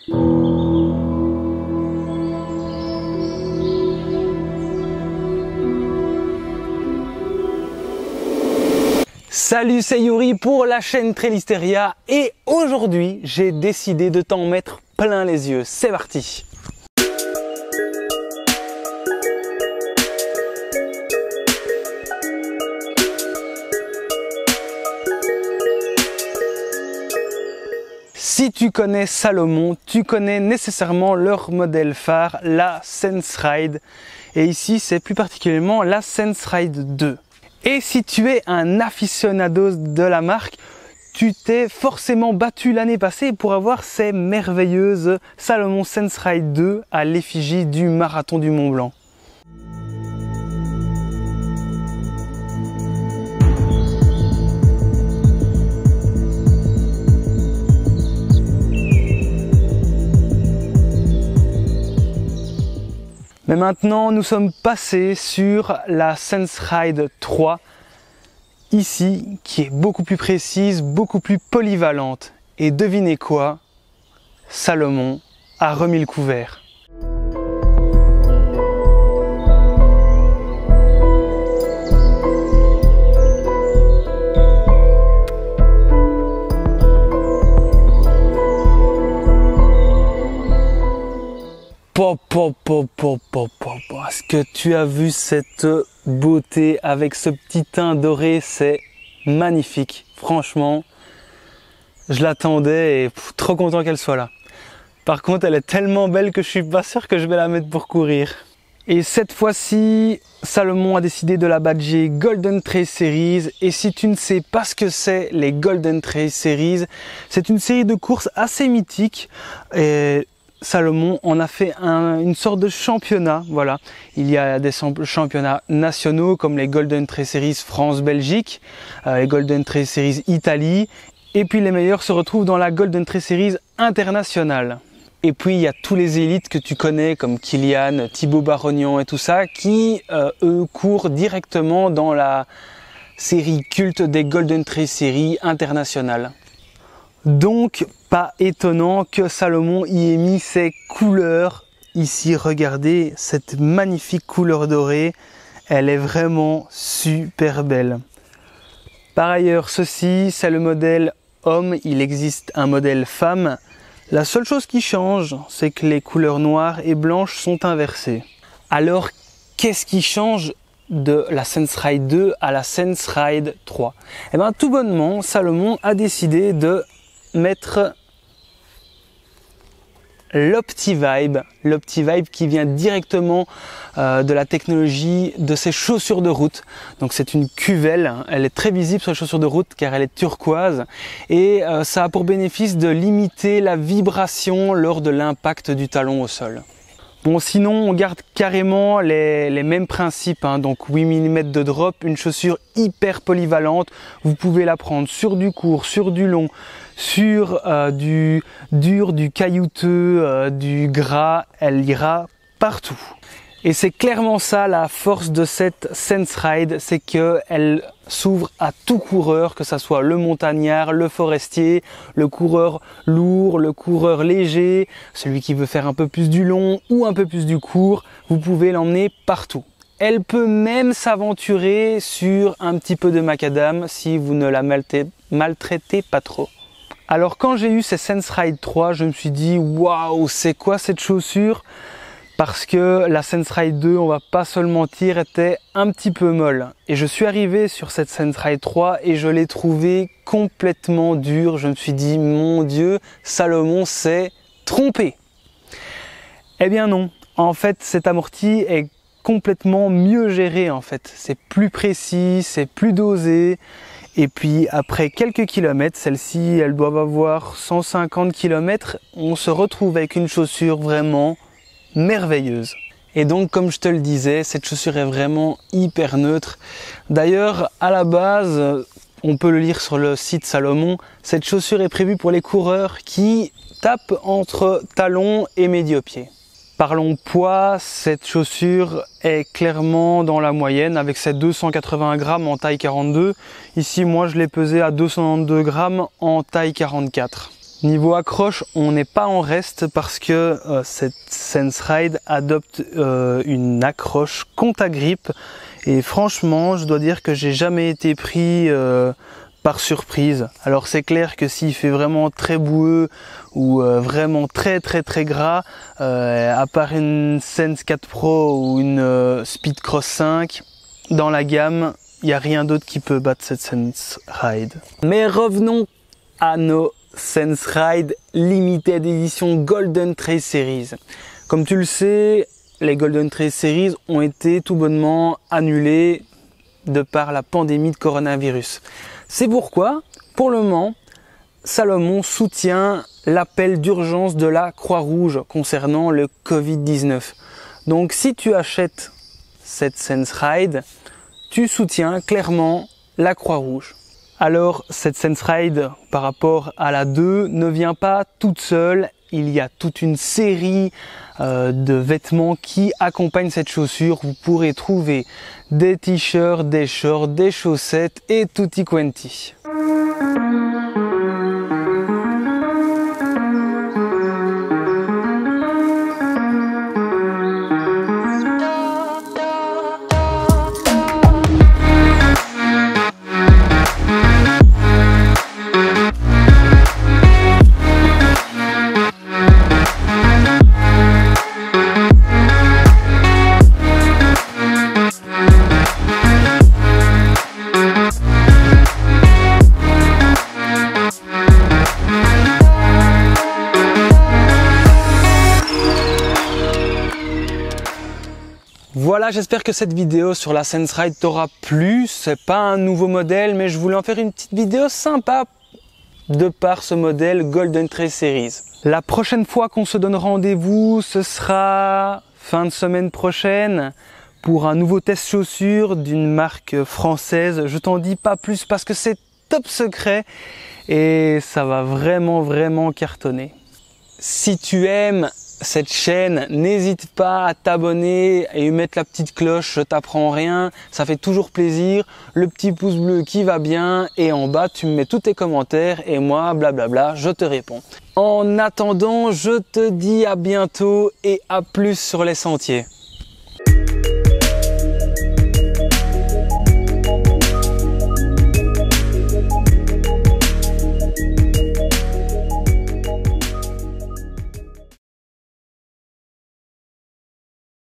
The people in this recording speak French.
Salut, c'est Yuri pour la chaîne Trailisteria et aujourd'hui j'ai décidé de t'en mettre plein les yeux. C'est parti! Si tu connais Salomon, tu connais nécessairement leur modèle phare, la Sensride. Et ici, c'est plus particulièrement la Sensride 2. Et si tu es un aficionado de la marque, tu t'es forcément battu l'année passée pour avoir ces merveilleuses Salomon Sensride 2 à l'effigie du marathon du Mont Blanc. Mais maintenant, nous sommes passés sur la Sensride 3, ici, qui est beaucoup plus précise, beaucoup plus polyvalente. Et devinez quoi? Salomon a remis le couvert. Est-ce que tu as vu cette beauté avec ce petit teint doré? C'est magnifique. Franchement, je l'attendais et trop content qu'elle soit là. Par contre, elle est tellement belle que je suis pas sûr que je vais la mettre pour courir. Et cette fois-ci, Salomon a décidé de la badger Golden Trail Series. Et si tu ne sais pas ce que c'est les Golden Trail Series, c'est une série de courses assez mythiques. Et Salomon en a fait une sorte de championnat, voilà. Il y a des championnats nationaux comme les Golden Trail Series France-Belgique, les Golden Trail Series Italie, et puis les meilleurs se retrouvent dans la Golden Trail Series internationale. Et puis il y a tous les élites que tu connais comme Kilian, Thibaut Barognan et tout ça, qui eux courent directement dans la série culte des Golden Trail Series internationales. Donc, pas étonnant que Salomon y ait mis ses couleurs. Ici, regardez cette magnifique couleur dorée. Elle est vraiment super belle. Par ailleurs, ceci, c'est le modèle homme. Il existe un modèle femme. La seule chose qui change, c'est que les couleurs noires et blanches sont inversées. Alors, qu'est-ce qui change de la Sensride 2 à la Sensride 3? Eh bien, tout bonnement, Salomon a décidé de mettre l'OptiVibe qui vient directement de la technologie de ces chaussures de route. Donc c'est une cuvelle, elle est très visible sur les chaussures de route car elle est turquoise et ça a pour bénéfice de limiter la vibration lors de l'impact du talon au sol. Bon, sinon on garde carrément les mêmes principes, hein. Donc 8 mm de drop, une chaussure hyper polyvalente. Vous pouvez la prendre sur du court, sur du long, sur du dur, du caillouteux, du gras, elle ira partout. Et c'est clairement ça la force de cette Sensride, c'est qu'elle s'ouvre à tout coureur, que ce soit le montagnard, le forestier, le coureur lourd, le coureur léger, celui qui veut faire un peu plus du long ou un peu plus du court, vous pouvez l'emmener partout. Elle peut même s'aventurer sur un petit peu de macadam si vous ne la maltraitez pas trop. Alors quand j'ai eu ces Sensride 3, je me suis dit waouh, c'est quoi cette chaussure? Parce que la Sensride 2, on va pas se le mentir, était un petit peu molle. Et je suis arrivé sur cette Sensride 3 et je l'ai trouvée complètement dure. Je me suis dit, mon Dieu, Salomon s'est trompé. Eh bien non, en fait cet amorti est complètement mieux géré en fait. C'est plus précis, c'est plus dosé. Et puis après quelques kilomètres, celles-ci elles doivent avoir 150 km, on se retrouve avec une chaussure vraiment merveilleuse. Et donc comme je te le disais, cette chaussure est vraiment hyper neutre. D'ailleurs à la base, on peut le lire sur le site Salomon, cette chaussure est prévue pour les coureurs qui tapent entre talons et médio-pied. Parlons poids, cette chaussure est clairement dans la moyenne avec ses 280 grammes en taille 42. Ici moi je l'ai pesée à 292 grammes en taille 44. Niveau accroche, on n'est pas en reste parce que cette Sensride adopte une accroche Contagrip et franchement, je dois dire que j'ai jamais été pris par surprise. Alors c'est clair que s'il fait vraiment très boueux ou vraiment très gras, à part une Sense 4 Pro ou une Speedcross 5, dans la gamme, il n'y a rien d'autre qui peut battre cette Sensride. Mais revenons à nos Sensride Limited Edition Golden Trace Series. Comme tu le sais, les Golden Trace Series ont été tout bonnement annulés de par la pandémie de coronavirus. C'est pourquoi, pour le moment, Salomon soutient l'appel d'urgence de la Croix-Rouge concernant le Covid-19. Donc si tu achètes cette Sensride, tu soutiens clairement la Croix-Rouge. Alors cette Sensride par rapport à la 2 ne vient pas toute seule, il y a toute une série de vêtements qui accompagnent cette chaussure. Vous pourrez trouver des t-shirts, des shorts, des chaussettes et tutti quanti. Voilà, j'espère que cette vidéo sur la Sensride t'aura plu. C'est pas un nouveau modèle, mais je voulais en faire une petite vidéo sympa de par ce modèle Golden Trace Series. La prochaine fois qu'on se donne rendez-vous, ce sera fin de semaine prochaine pour un nouveau test chaussures d'une marque française. Je t'en dis pas plus parce que c'est top secret et ça va vraiment cartonner. Si tu aimes cette chaîne, n'hésite pas à t'abonner et mettre la petite cloche, je t'apprends rien, ça fait toujours plaisir, le petit pouce bleu qui va bien et en bas tu me mets tous tes commentaires et moi blablabla je te réponds. En attendant, je te dis à bientôt et à plus sur les sentiers.